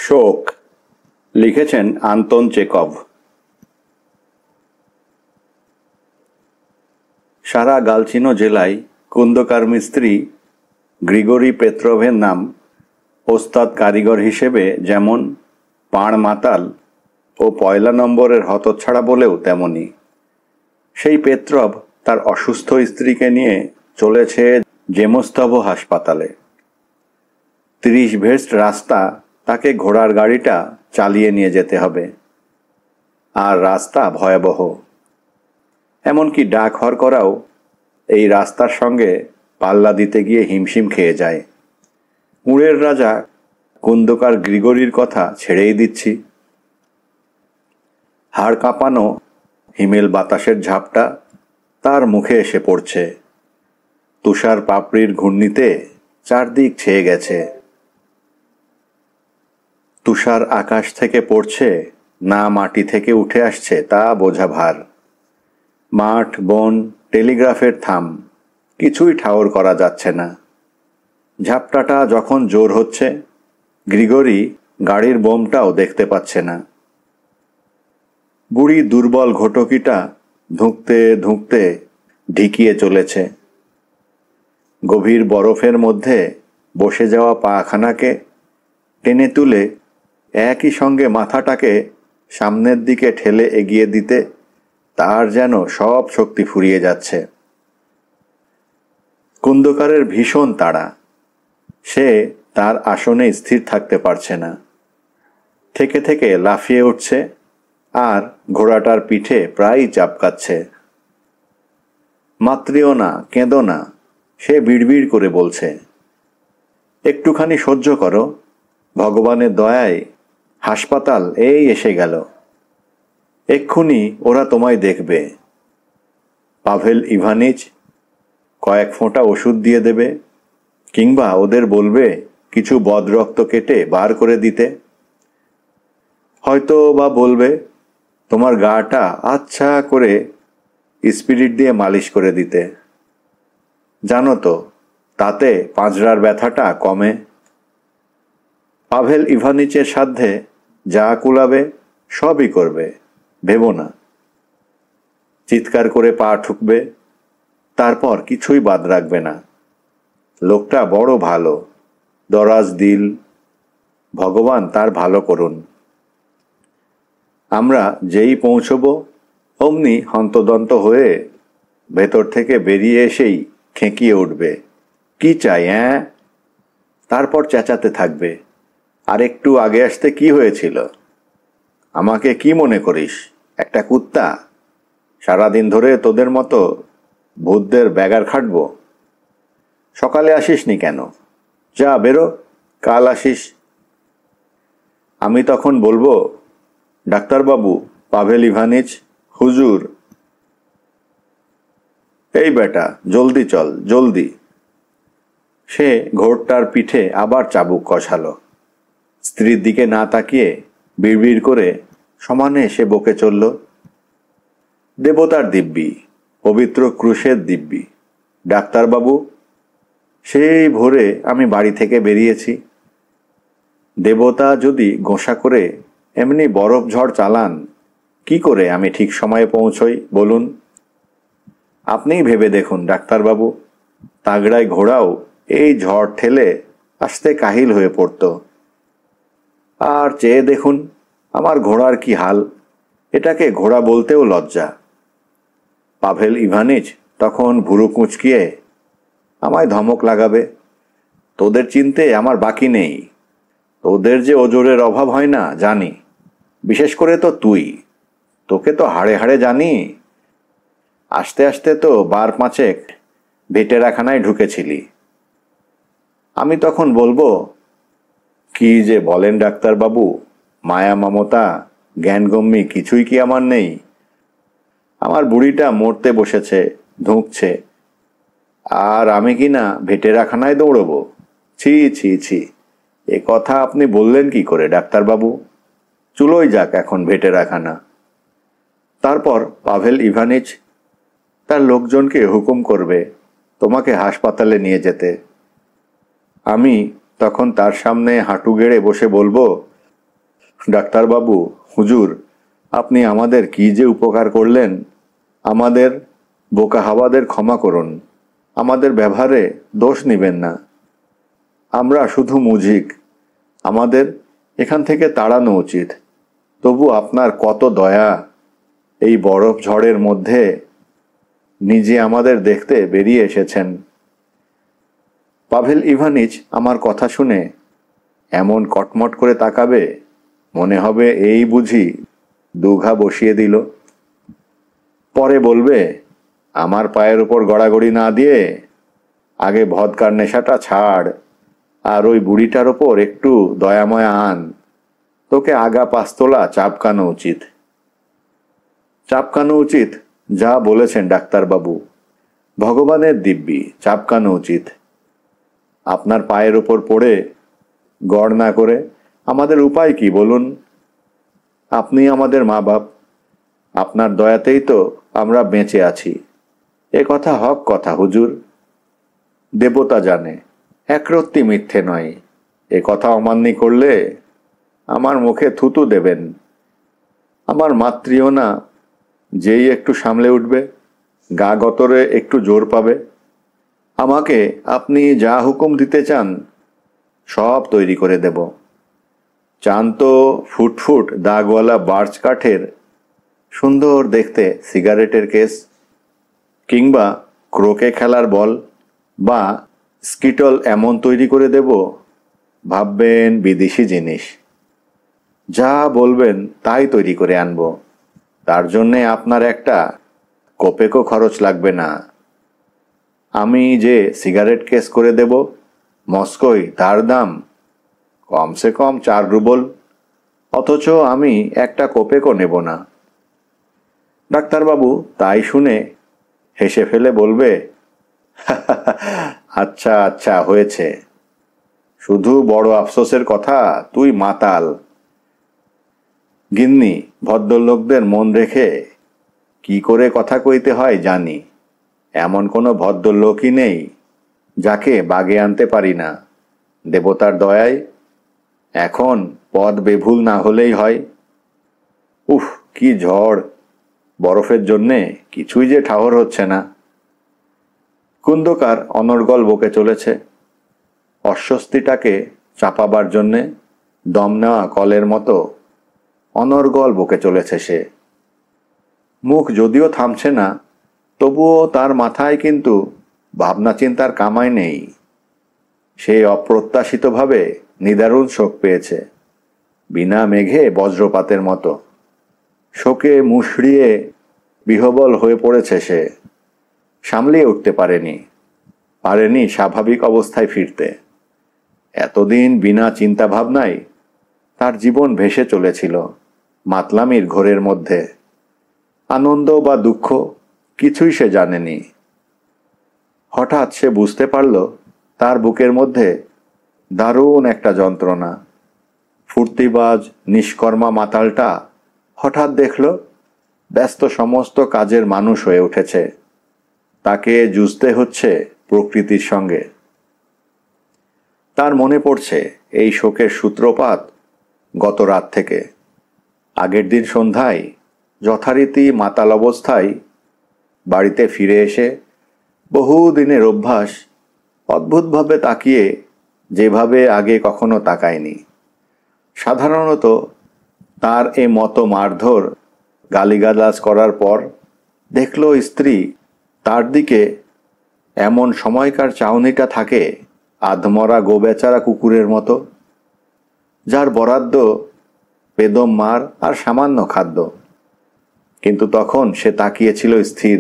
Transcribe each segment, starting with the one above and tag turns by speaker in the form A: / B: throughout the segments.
A: শোক লিখেছেন Anton Chekhov. সারা গালচিনো জেলায় কুন্দকার মিস্ত্রি গ্রিগরি পেত্রভের নাম ওস্তাদ কারিগর হিসেবে যেমন পাঁড় মাতাল ও পয়লা নম্বরের হতচ্ছাড়া বলেও তেমনি। সেই পেত্রভ তার অসুস্থ স্ত্রীকে নিয়ে চলেছে জেমস্তভ হাসপাতালে। 30 ভেস্ট রাস্তা তাকে ঘোড়ার গাড়িটা চালিয়ে নিয়ে যেতে হবে, আর রাস্তা ভয়াবহ। এমনকি ডাক হরকরাও এই রাস্তার সঙ্গে পাল্লা দিতে গিয়ে হিমশিম খেয়ে যায়। উড়ের রাজা কুন্দকার গ্রিগরির কথা ছেড়েই দিচ্ছি। হাড় কাঁপানো হিমেল বাতাসের ঝাপটা তার মুখে এসে পড়ছে। তুষার পাপড়ির ঘূর্ণিতে চারদিক ছেয়ে গেছে। তুষার আকাশ থেকে পড়ছে না মাটি থেকে উঠে আসছে তা বোঝা ভার। মাঠ, বন, টেলিগ্রাফের থাম কিছুই ঠাউর করা যাচ্ছে না। ঝাপটাটা যখন জোর হচ্ছে, গ্রিগরি গাড়ির বোমটাও দেখতে পাচ্ছে না। বুড়ি দুর্বল ঘটকিটা ধুঁকতে ধুঁকতে ঢিকিয়ে চলেছে। গভীর বরফের মধ্যে বসে যাওয়া পাখানাকে টেনে তুলে একই সঙ্গে মাথাটাকে সামনের দিকে ঠেলে এগিয়ে দিতে তার যেন সব শক্তি ফুরিয়ে যাচ্ছে। কুন্দকারের ভীষণ তাড়া। সে তার আসনে স্থির থাকতে পারছে না। থেকে থেকে লাফিয়ে উঠছে আর ঘোড়াটার পিঠে প্রায়ই চাপকাচ্ছে। মাতৃও না, কেঁদো না, সে বিড়বিড় করে বলছে। একটুখানি সহ্য করো, ভগবানের দয়ায় হাসপাতাল এই এসে গেল। এক্ষুনি ওরা তোমায় দেখবে। পাভেল ইভানিচ কয়েক ফোঁটা ওষুধ দিয়ে দেবে, কিংবা ওদের বলবে কিছু বদরক্ত কেটে বার করে দিতে। হয়তো বা বলবে তোমার গাটা আচ্ছা করে স্পিরিট দিয়ে মালিশ করে দিতে। জানো তো, তাতে পাঁজরার ব্যথাটা কমে। পাভেল ইভানিচের সাধ্যে যা কুলাবে সবই করবে, ভেবো না। চিৎকার করে পা ঠুকবে, তারপর কিছুই বাদ রাখবে না। লোকটা বড় ভালো, দরাজ দিল, ভগবান তার ভালো করুন। আমরা যেই পৌঁছব অমনি হন্তদন্ত হয়ে ভেতর থেকে বেরিয়ে এসেই খেঁকিয়ে উঠবে, কি চাই হ্যাঁ? তারপর চেঁচাতে থাকবে, আর একটু আগে আসতে কি হয়েছিল? আমাকে কি মনে করিস, একটা কুত্তা? সারাদিন ধরে তোদের মতো ভূতদের ব্যাগার খাটব? সকালে আসিসনি কেন? যা বেরো, কাল আসিস। আমি তখন বলবো, ডাক্তারবাবু, পাভেল ইভানিচ, হুজুর। এই বেটা, জলদি চল, জলদি। সে ঘোড়টার পিঠে আবার চাবুক কষালো। স্ত্রীর দিকে না তাকিয়ে বিড়বিড় করে সমানে সে বকে চলল। দেবতার দিব্যি, পবিত্র ক্রুশের দিব্যি। ডাক্তারবাবু, সেই ভোরে আমি বাড়ি থেকে বেরিয়েছি। দেবতা যদি গোসা করে এমনি বরফ ঝড় চালান, কি করে আমি ঠিক সময়ে পৌঁছই বলুন? আপনিই ভেবে দেখুন ডাক্তারবাবু, তাগড়ায় ঘোড়াও এই ঝড় ঠেলে আসতে কাহিল হয়ে পড়ত। আর চেয়ে দেখুন আমার ঘোড়ার কি হাল, এটাকে ঘোড়া বলতেও লজ্জা। পাভেল ইভানিচ তখন ভুরু কুঁচকিয়ে আমায় ধমক লাগাবে, তোদের চিনতে আমার বাকি নেই। তোদের যে ওজোরের অভাব হয় না জানি, বিশেষ করে তো তুই, তোকে তো হাড়ে হাড়ে জানি। আস্তে আস্তে তো 12-5 ভেটেরাখানায় ঢুকেছিলি। আমি তখন বলবো, কি যে বলেন ডাক্তারবাবু, মায়া মমতা জ্ঞানগম্যি কিছুই কি আমার নেই? আমার বুড়িটা মরতে বসেছে, ধুঁকছে, আর আমি কি না ভেটেরাখানায় দৌড়বো? ছি ছি ছি, এ কথা আপনি বললেন কি করে ডাক্তারবাবু? চুলোই যাক এখন ভেটেরাখানা। তারপর পাভেল ইভানিচ তার লোকজনকে হুকুম করবে তোমাকে হাসপাতালে নিয়ে যেতে। আমি তখন তার সামনে হাঁটু গেড়ে বসে বলবো, ডাক্তারবাবু, হুজুর, আপনি আমাদের কি যে উপকার করলেন। আমাদের বোকা হাওয়াদের ক্ষমা করুন। আমাদের ব্যবহারে দোষ নেবেন না। আমরা শুধু মুজিক। আমাদের এখান থেকে তাড়ানো উচিত। তবু আপনার কত দয়া। এই বরফ ঝড়ের মধ্যে নিজে আমাদের দেখতে বেরিয়ে এসেছেন। পাভেল ইভানিচ আমার কথা শুনে এমন কটমট করে তাকাবে, মনে হবে এই বুঝি দুঘা বসিয়ে দিল। পরে বলবে, আমার পায়ের উপর গড়াগড়ি না দিয়ে আগে ভদকার নেশাটা ছাড়, আর ওই বুড়িটার ওপর একটু দয়াময়া আন। তোকে আগা পাঁচতলা চাপকানো উচিত। চাপকানো উচিত, যা বলেছেন ডাক্তারবাবু। ভগবানের দিব্যি, চাপকানো উচিত। আপনার পায়ের ওপর পড়ে গড় না করে আমাদের উপায় কি বলুন? আপনি আমাদের মা বাপ। আপনার দয়াতেই তো আমরা বেঁচে আছি। এ কথা হক কথা হুজুর। দেবতা জানে, একরত্তি মিথ্যে নয়। এ কথা অমান্য করলে আমার মুখে থুতু দেবেন। আমার মাতৃও না যেই একটু সামলে উঠবে, গা গতরে একটু জোর পাবে, আমাকে আপনি যা হুকুম দিতে চান সব তৈরি করে দেব। চান তো ফুটফুট দাগওয়ালা বার্চ কাঠের সুন্দর দেখতে সিগারেটের কেস, কিংবা ক্রোকে খেলার বল, বা স্কিটল এমন তৈরি করে দেব ভাববেন বিদেশি জিনিস। যা বলবেন তাই তৈরি করে আনব। তার জন্যে আপনার একটা কোপেকও খরচ লাগবে না। আমি যে সিগারেট কেস করে দেব মস্কোয়, তার দাম কমসে কম 4 রুবল। অথচ আমি একটা কোপেকও নেব না। ডাক্তারবাবু তাই শুনে হেসে ফেলে বলবে, আচ্ছা আচ্ছা, হয়েছে। শুধু বড় আফসোসের কথা, তুই মাতাল। গিন্নি, ভদ্রলোকদের মন রেখে কি করে কথা কইতে হয় জানি। এমন কোনো ভদ্রলোকই নেই যাকে বাগে আনতে পারি না দেবতার দয়ায়। এখন পদ বেভুল না হলেই হয়। উফ, কি ঝড়! বরফের জন্যে কিছুই যে ঠাহর হচ্ছে না। কুন্দকার অনর্গল বকে চলেছে। অস্বস্তিটাকে চাপাবার জন্যে দম নেওয়া কলের মতো অনর্গল বকে চলেছে সে। মুখ যদিও থামছে না, তবুও তার মাথায় কিন্তু ভাবনা চিন্তার কামাই নেই। সে অপ্রত্যাশিতভাবে নিদারুণ শোক পেয়েছে, বিনা মেঘে বজ্রপাতের মতো। শোকে মুষড়িয়ে বিহবল হয়ে পড়েছে সে। সামলিয়ে উঠতে পারেনি স্বাভাবিক অবস্থায় ফিরতে। এতদিন বিনা চিন্তা ভাবনায় তার জীবন ভেসে চলেছিল মাতলামির ঘোরের মধ্যে। আনন্দ বা দুঃখ কিছুই সে জানেনি। হঠাৎ সে বুঝতে পারল তার বুকের মধ্যে দারুণ একটা যন্ত্রণা। ফুর্তিবাজ নিষ্কর্মা মাতালটা হঠাৎ দেখল ব্যস্ত সমস্ত কাজের মানুষ হয়ে উঠেছে। তাকে যুঝতে হচ্ছে প্রকৃতির সঙ্গে। তার মনে পড়ছে এই শোকের সূত্রপাত গত রাত থেকে। আগের দিন সন্ধ্যায় যথারীতি মাতাল অবস্থায় বাড়িতে ফিরে এসে বহুদিনের অভ্যাস অদ্ভুতভাবে তাকিয়ে যেভাবে আগে কখনো তাকায়নি। সাধারণত তার এ মতো মারধর গালিগালাজ করার পর দেখল স্ত্রী তার দিকে এমন সময়কার চাউনিটা থাকে আধমরা গোবেচারা কুকুরের মতো, যার বরাদ্দ বেদম মার আর সামান্য খাদ্য। কিন্তু তখন সে তাকিয়েছিল স্থির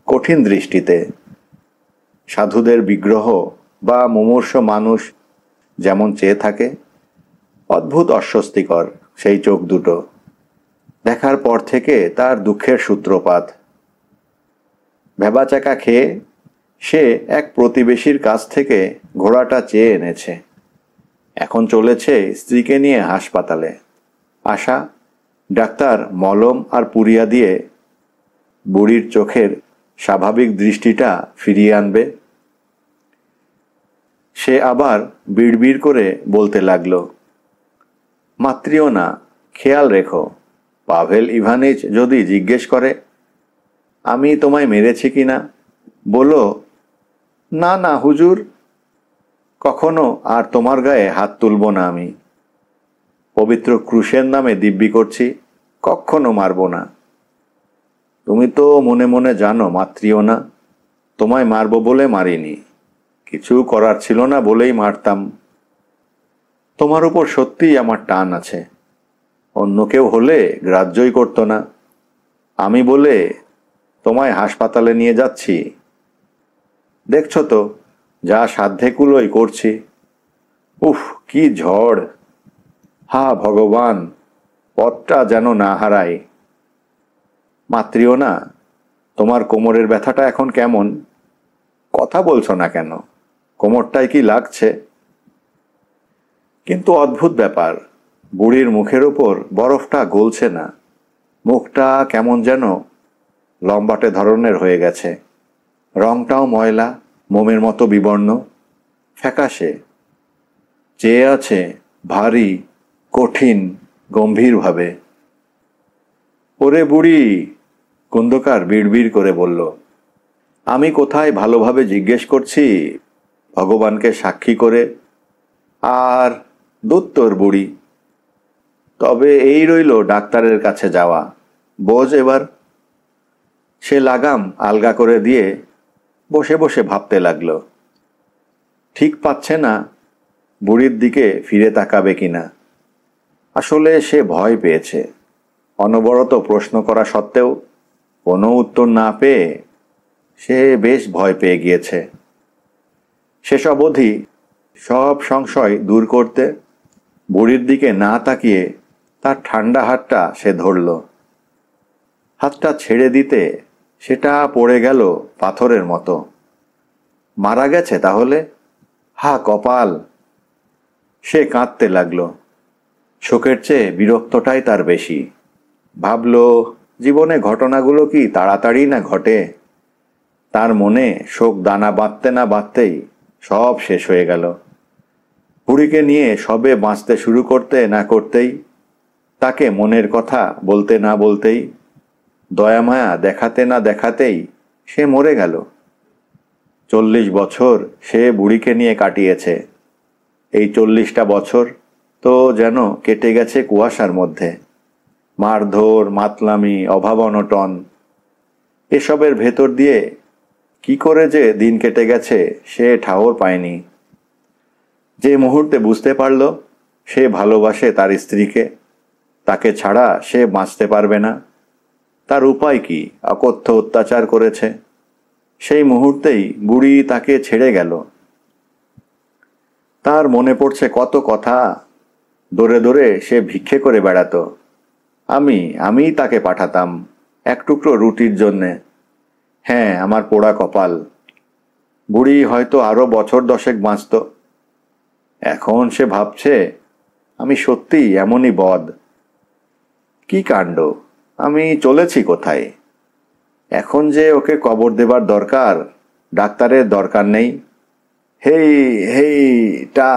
A: কঠিন দৃষ্টিতে। সাধুদের বিগ্রহ বা মুমূর্ষ মানুষ যেমন চেয়ে থাকে, অদ্ভুত অস্বস্তিকর সেই চোখ দুটো। দেখার পর থেকে তার দুঃখের সূত্রপাত। ভেবাচাকা খেয়ে সে এক প্রতিবেশীর কাছ থেকে ঘোড়াটা চেয়ে এনেছে। এখন চলেছে স্ত্রীকে নিয়ে হাসপাতালে। আশা ডাক্তার মলম আর পুরিয়া দিয়ে বুড়ির চোখের স্বাভাবিক দৃষ্টিটা ফিরিয়ে আনবে। সে আবার বিড়বিড় করে বলতে লাগলো, মাতৃও না, খেয়াল রেখো, পাভেল ইভানিচ যদি জিজ্ঞেস করে আমি তোমায় মেরেছি কিনা, বলো, না না হুজুর, কখনো আর তোমার গায়ে হাত তুলব না। আমি পবিত্র ক্রুশের নামে দিব্যি করছি, কখনো মারব না। তুমি তো মনে মনে জানো মাতৃও না, তোমায় মারব বলে মারিনি, কিছু করার ছিল না বলেই মারতাম। তোমার উপর সত্যিই আমার টান আছে, অন্য কেউ হলে গ্রাহ্যই করতো না। আমি বলে তোমায় হাসপাতালে নিয়ে যাচ্ছি, দেখছো তো যা সাধ্যে কুলোই করছি। উফ, কি ঝড়! হা ভগবান, পথটা যেন না হারাই। মাতৃও না, তোমার কোমরের ব্যথাটা এখন কেমন? কথা বলছো না কেন? কোমরটায় কি লাগছে? কিন্তু অদ্ভুত ব্যাপার, বুড়ির মুখের ওপর বরফটা গলছে না, মুখটা কেমন যেন লম্বাটে ধরনের হয়ে গেছে, রংটাও ময়লা, মোমের মতো বিবর্ণ, ফ্যাকাশে, চেয়ে আছে ভারী, কঠিন, গম্ভীরভাবে। ওরে বুড়ি, কুন্দকার বিড়বিড় করে বলল, আমি কোথায় ভালোভাবে জিজ্ঞেস করছি, ভগবানকে সাক্ষী করে। আর দত্তর বুড়ি, তবে এই রইল ডাক্তারের কাছে যাওয়া, বোঝ এবার। সে লাগাম আলগা করে দিয়ে বসে বসে ভাবতে লাগলো, ঠিক পাচ্ছে না বুড়ির দিকে ফিরে তাকাবে কিনা। আসলে সে ভয় পেয়েছে, অনবরত প্রশ্ন করা সত্ত্বেও কোনো উত্তর না পেয়ে সে বেশ ভয় পেয়ে গিয়েছে। শেষ অবধি সব সংশয় দূর করতে বুড়ির দিকে না তাকিয়ে তার ঠান্ডা হাতটা সে ধরল। হাতটা ছেড়ে দিতে সেটা পড়ে গেল পাথরের মতো। মারা গেছে তাহলে? হা কপাল! সে কাঁদতে লাগলো, শোকের চেয়ে বিরক্তটাই তার বেশি। ভাবল, জীবনে ঘটনাগুলো কি তাড়াতাড়ি না ঘটে। তার মনে শোক দানা বাঁধতে না বাঁধতেই সব শেষ হয়ে গেল। বুড়িকে নিয়ে সবে বাঁচতে শুরু করতে না করতেই, তাকে মনের কথা বলতে না বলতেই, দয়ামায়া দেখাতে না দেখাতেই সে মরে গেল। 40 বছর সে বুড়িকে নিয়ে কাটিয়েছে। এই 40টা বছর তো যেন কেটে গেছে কুয়াশার মধ্যে। মারধর, মাতলামি, অভাব অনটন, এসবের ভেতর দিয়ে কি করে যে দিন কেটে গেছে সে ঠাহর পায়নি। যে মুহূর্তে বুঝতে পারল সে ভালোবাসে তার স্ত্রীকে, তাকে ছাড়া সে বাঁচতে পারবে না, তার উপায় কি, অকথ্য অত্যাচার করেছে, সেই মুহূর্তেই বুড়ি তাকে ছেড়ে গেল। তার মনে পড়ছে কত কথা, দৌড়ে দৌড়ে সে ভিক্ষে করে বেড়াতো। আমি তাকে পাঠাতাম এক টুকরো রুটির জন্যে। হ্যাঁ, আমার পোড়া কপাল। বুড়ি হয়তো আরো বছর 10 বাঁচত। এখন সে ভাবছে, আমি সত্যিই এমনই বদ। কি কাণ্ড, আমি চলেছি কোথায়? এখন যে ওকে কবর দেবার দরকার, ডাক্তারের দরকার নেই। হেই হেই টা।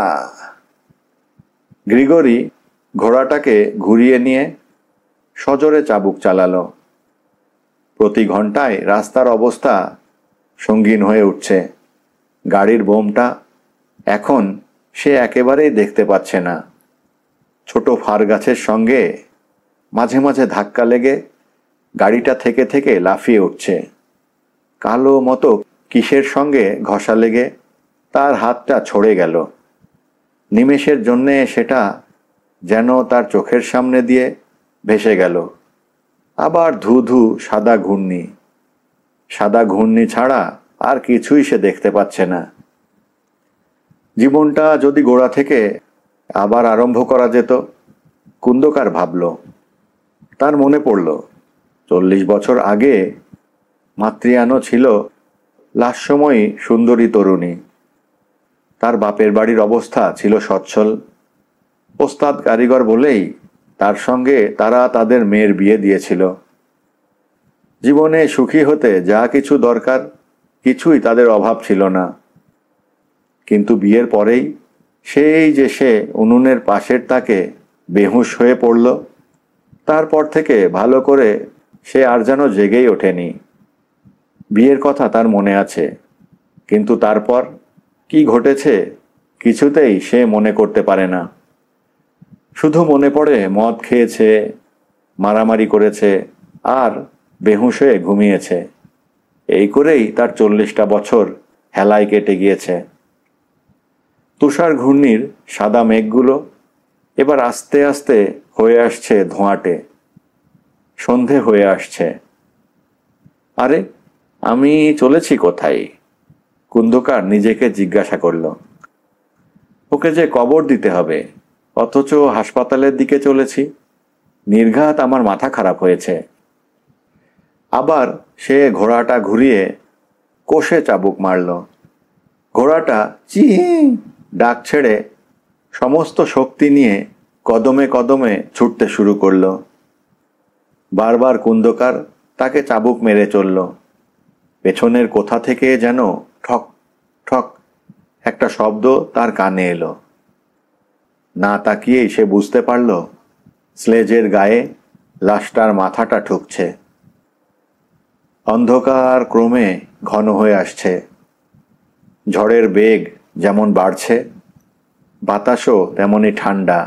A: গ্রিগরি ঘোড়াটাকে ঘুরিয়ে নিয়ে সজোরে চাবুক চালালো। প্রতি ঘন্টায় রাস্তার অবস্থা সঙ্গীন হয়ে উঠছে। গাড়ির বোমটা এখন সে একেবারেই দেখতে পাচ্ছে না। ছোট ফার গাছের সঙ্গে মাঝে মাঝে ধাক্কা লেগে গাড়িটা থেকে থেকে লাফিয়ে উঠছে। কালো মতো কিসের সঙ্গে ঘষা লেগে তার হাতটা ছড়ে গেল। নিমেষের জন্যে সেটা যেন তার চোখের সামনে দিয়ে ভেসে গেল। আবার ধু ধু সাদা ঘূর্ণি। সাদা ঘূর্ণি ছাড়া আর কিছুই সে দেখতে পাচ্ছে না। জীবনটা যদি গোড়া থেকে আবার আরম্ভ করা যেত, কুন্দকার ভাবল। তার মনে পড়ল 40 বছর আগে মাতৃয়ানো ছিল লাস্যময়ী সুন্দরী তরুণী। তার বাপের বাড়ির অবস্থা ছিল সচ্ছল। ওস্তাদ কারিগর বলেই তার সঙ্গে তারা তাদের মেয়ের বিয়ে দিয়েছিল। জীবনে সুখী হতে যা কিছু দরকার কিছুই তাদের অভাব ছিল না। কিন্তু বিয়ের পরেই সেই যে সে উনুনের পাশের তাকে বেহুঁশ হয়ে পড়ল, তারপর থেকে ভালো করে সে আর যেন জেগেই ওঠেনি। বিয়ের কথা তার মনে আছে, কিন্তু তারপর কি ঘটেছে কিছুতেই সে মনে করতে পারে না। শুধু মনে পড়ে মদ খেয়েছে, মারামারি করেছে আর বেহুঁশ হয়ে ঘুমিয়েছে। এই করেই তার 40টা বছর হেলায় কেটে গিয়েছে। তুষার ঘূর্ণির সাদা মেঘগুলো এবার আস্তে আস্তে হয়ে আসছে ধোঁয়াটে। সন্ধে হয়ে আসছে। আরে, আমি চলেছি কোথায়? কুন্দকার নিজেকে জিজ্ঞাসা করল। ওকে যে কবর দিতে হবে, অথচ হাসপাতালের দিকে চলেছি। নির্ঘাত আমার মাথা খারাপ হয়েছে। আবার সে ঘোড়াটা ঘুরিয়ে কষে চাবুক মারল। ঘোড়াটা চি ডাক ছেড়ে সমস্ত শক্তি নিয়ে কদমে কদমে ছুটতে শুরু করল। বারবার কুন্দকার তাকে চাবুক মেরে চলল। পেছনের কোথা থেকে যেন ঠক ঠক একটা শব্দ তার কানে এলো। না তাকিয়েই সে বুঝতে পারল স্লেজের গায়ে লাশটার মাথাটা ঠুকছে। অন্ধকার ক্রমে ঘন হয়ে আসছে। ঝড়ের বেগ যেমন বাড়ছে, বাতাসও তেমনি ঠান্ডা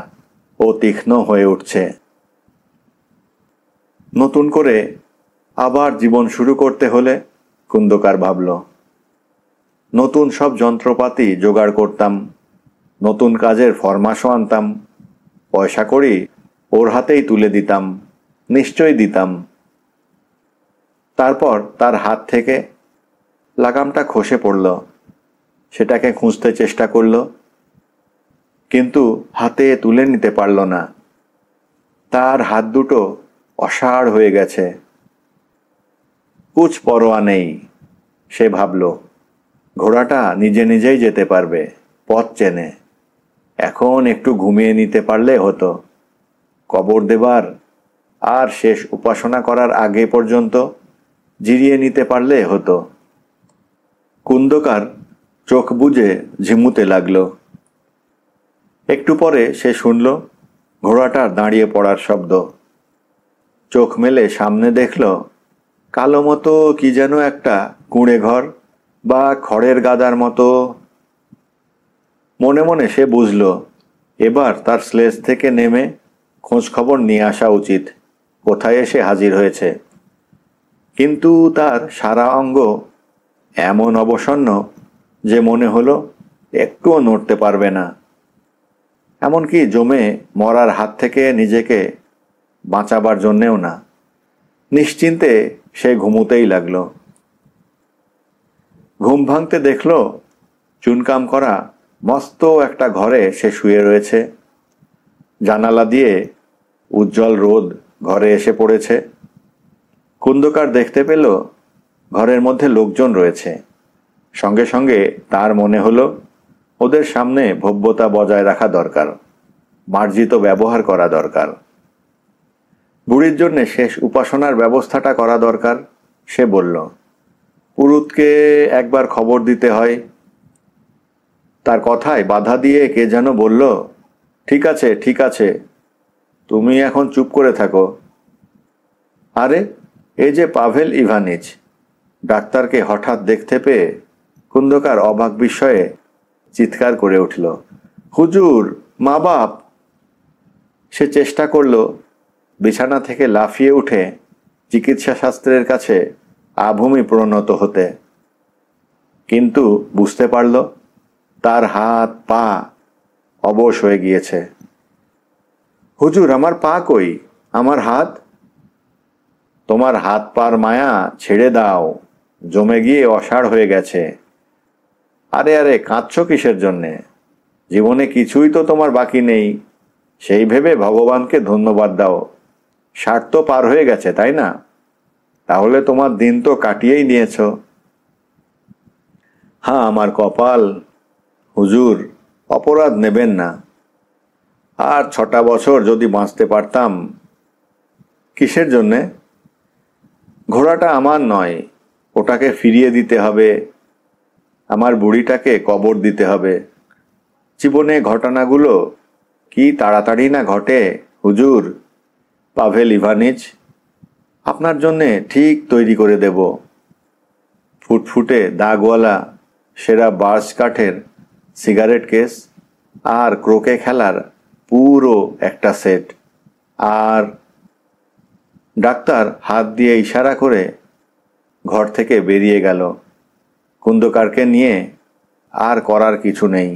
A: ও তীক্ষ্ণ হয়ে উঠছে। নতুন করে আবার জীবন শুরু করতে হলে, কুন্দকার ভাবল, নতুন সব যন্ত্রপাতি জোগাড় করতাম, নতুন কাজের ফরমাশও আনতাম, পয়সা করি ওর হাতেই তুলে দিতাম, নিশ্চয়ই দিতাম। তারপর তার হাত থেকে লাগামটা খসে পড়ল। সেটাকে খুঁজতে চেষ্টা করল, কিন্তু হাতে তুলে নিতে পারল না। তার হাত দুটো অসাড় হয়ে গেছে। কুছ পরোয়া নেই, সে ভাবল। ঘোড়াটা নিজে নিজেই যেতে পারবে, পথ চেনে। এখন একটু ঘুমিয়ে নিতে পারলে হতো। কবর দেবার আর শেষ উপাসনা করার আগে পর্যন্ত জিরিয়ে নিতে পারলে হতো। কুন্দকার চোখ বুজে ঝিমুতে লাগলো। একটু পরে সে শুনল ঘোড়াটার দাঁড়িয়ে পড়ার শব্দ। চোখ মেলে সামনে দেখল কালো মতো কি যেন একটা কুঁড়ে ঘর বা খড়ের গাদার মতো। মনে মনে সে বুঝল এবার তার স্লেজ থেকে নেমে খোঁজ খবর নিয়ে আসা উচিত কোথায় এসে হাজির হয়েছে। কিন্তু তার সারা অঙ্গ এমন অবসন্ন যে মনে হলো একটুও নড়তে পারবে না, এমনকি জমে মরার হাত থেকে নিজেকে বাঁচাবার জন্যেও না। নিশ্চিন্তে সে ঘুমোতেই লাগলো। ঘুম ভাঙতে দেখল চুনকাম করা মস্ত একটা ঘরে সে শুয়ে রয়েছে। জানালা দিয়ে উজ্জ্বল রোদ ঘরে এসে পড়েছে। কুন্দকার দেখতে পেল ঘরের মধ্যে লোকজন রয়েছে। সঙ্গে সঙ্গে তার মনে হলো ওদের সামনে ভব্যতা বজায় রাখা দরকার, মার্জিত ব্যবহার করা দরকার। বুড়ির জন্য শেষ উপাসনার ব্যবস্থাটা করা দরকার। সে বলল, পুরুতকে একবার খবর দিতে হয়। তার কথায় বাধা দিয়ে কে যেন বলল, ঠিক আছে ঠিক আছে, তুমি এখন চুপ করে থাকো। আরে, এই যে পাভেল ইভানিচ। ডাক্তারকে হঠাৎ দেখতে পেয়ে কুন্দকার অবাক বিস্ময়ে চিৎকার করে উঠল, হুজুর, মা বাপ! সে চেষ্টা করল বিছানা থেকে লাফিয়ে উঠে চিকিৎসা শাস্ত্রের কাছে আভূমি প্রণত হতে, কিন্তু বুঝতে পারল তার হাত পা অবশ হয়ে গিয়েছে। হুজুর, আমার পা কই? আমার হাত? তোমার হাত পার মায়া ছেড়ে দাও, জমে গিয়ে অসাড় হয়ে গেছে। আরে আরে, কাঁদছ কিসের জন্যে? জীবনে কিছুই তো তোমার বাকি নেই, সেই ভেবে ভগবানকে ধন্যবাদ দাও। 60 তো পার হয়ে গেছে, তাই না? তাহলে তোমার দিন তো কাটিয়েই নিয়েছ। হ্যাঁ, আমার কপাল। হুজুর, অপরাধ নেবেন না। আর 6টা বছর যদি বাঁচতে পারতাম। কিসের জন্যে? ঘোড়াটা আমার নয়, ওটাকে ফিরিয়ে দিতে হবে। আমার বুড়িটাকে কবর দিতে হবে। জীবনে ঘটনাগুলো কি তাড়াতাড়ি না ঘটে হুজুর! পাভেল ইভানিচ, আপনার জন্যে ঠিক তৈরি করে দেব। ফুটফুটে দাগওয়ালা সেরা বার্চ কাঠের সিগারেট কেস আর ক্রোকে খেলার পুরো একটা সেট। আর ডাক্তার হাত দিয়ে ইশারা করে ঘর থেকে বেরিয়ে গেল। কুন্দকারকে নিয়ে আর করার কিছু নেই।